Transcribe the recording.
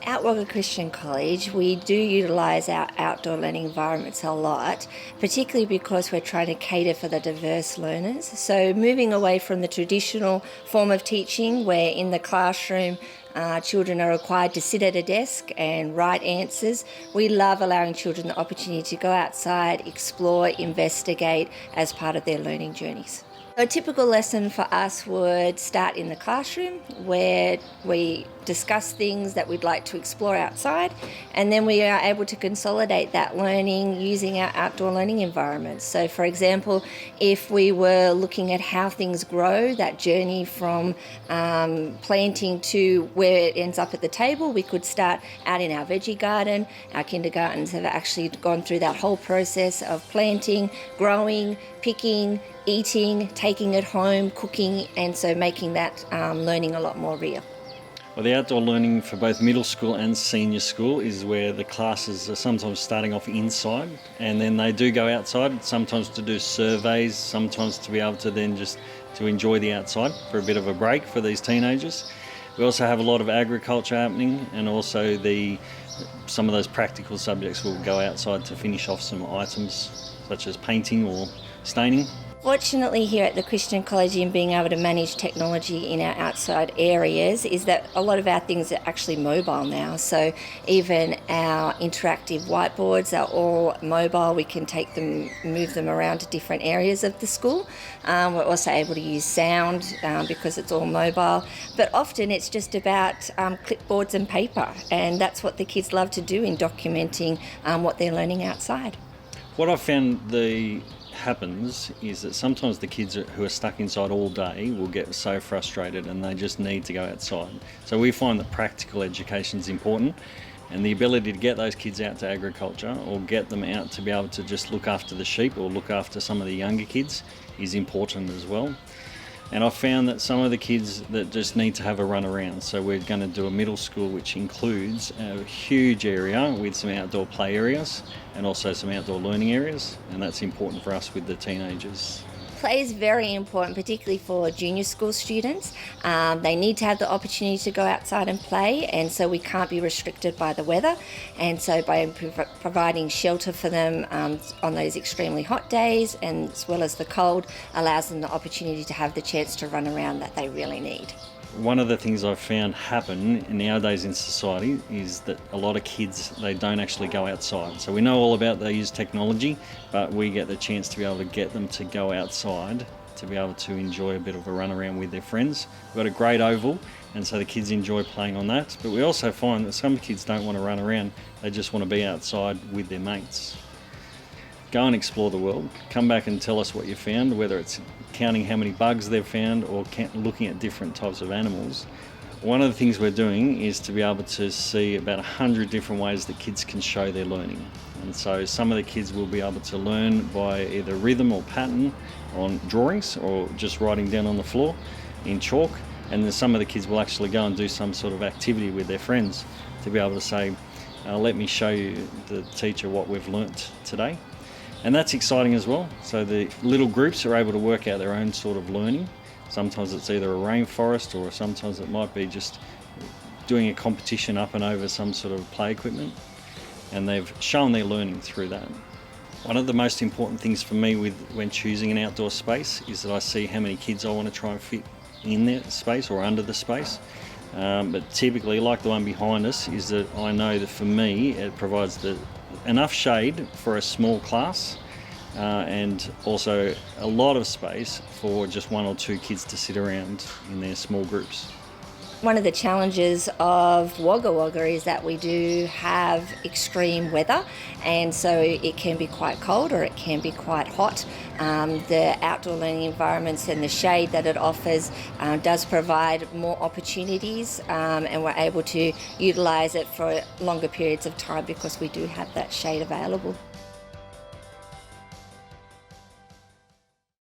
At Wagga Christian College, we do utilise our outdoor learning environments a lot, particularly because we're trying to cater for the diverse learners. So moving away from the traditional form of teaching where in the classroom children are required to sit at a desk and write answers, we love allowing children the opportunity to go outside, explore, investigate as part of their learning journeys. A typical lesson for us would start in the classroom where we discuss things that we'd like to explore outside, and then we are able to consolidate that learning using our outdoor learning environments. So for example, if we were looking at how things grow, that journey from planting to where it ends up at the table, we could start out in our veggie garden. Our kindergartens have actually gone through that whole process of planting, growing, picking, eating, taking it home, cooking, and so making that learning a lot more real. Well, the outdoor learning for both middle school and senior school is where the classes are sometimes starting off inside and then they do go outside, sometimes to do surveys, sometimes to be able to then just to enjoy the outside for a bit of a break for these teenagers. We also have a lot of agriculture happening, and also some of those practical subjects will go outside to finish off some items such as painting or staining. Fortunately here at the Christian College, in being able to manage technology in our outside areas, is that a lot of our things are actually mobile now. So even our interactive whiteboards are all mobile. We can take them, move them around to different areas of the school. We're also able to use sound because it's all mobile. But often it's just about clipboards and paper, and that's what the kids love to do in documenting what they're learning outside. What I've found happens is that sometimes the kids who are stuck inside all day will get so frustrated and they just need to go outside. So we find that practical education is important, and the ability to get those kids out to agriculture or get them out to be able to just look after the sheep or look after some of the younger kids is important as well. And I've found that some of the kids that just need to have a run around. So we're going to do a middle school which includes a huge area with some outdoor play areas and also some outdoor learning areas, and that's important for us with the teenagers. Play is very important, particularly for junior school students. They need to have the opportunity to go outside and play, and so we can't be restricted by the weather. And so by providing shelter for them on those extremely hot days, and as well as the cold, allows them the opportunity to have the chance to run around that they really need. One of the things I've found happen nowadays in society is that a lot of kids, they don't actually go outside. So we know all about they use technology, but we get the chance to be able to get them to go outside to be able to enjoy a bit of a run around with their friends. We've got a great oval, and so the kids enjoy playing on that. But we also find that some kids don't want to run around, they just want to be outside with their mates. Go and explore the world. Come back and tell us what you found, whether it's counting how many bugs they've found or looking at different types of animals. One of the things we're doing is to be able to see about 100 different ways that kids can show their learning. And so some of the kids will be able to learn by either rhythm or pattern on drawings or just writing down on the floor in chalk. And then some of the kids will actually go and do some sort of activity with their friends to be able to say, let me show you, the teacher, what we've learnt today. And that's exciting as well. So the little groups are able to work out their own sort of learning. Sometimes it's either a rainforest, or sometimes it might be just doing a competition up and over some sort of play equipment. And they've shown their learning through that. One of the most important things for me when choosing an outdoor space is that I see how many kids I want to try and fit in that space or under the space. But typically, like the one behind us, is that I know that for me it provides enough shade for a small class and also a lot of space for just one or two kids to sit around in their small groups. One of the challenges of Wagga Wagga is that we do have extreme weather, and so it can be quite cold or it can be quite hot. The outdoor learning environments and the shade that it offers does provide more opportunities, and we're able to utilise it for longer periods of time because we do have that shade available.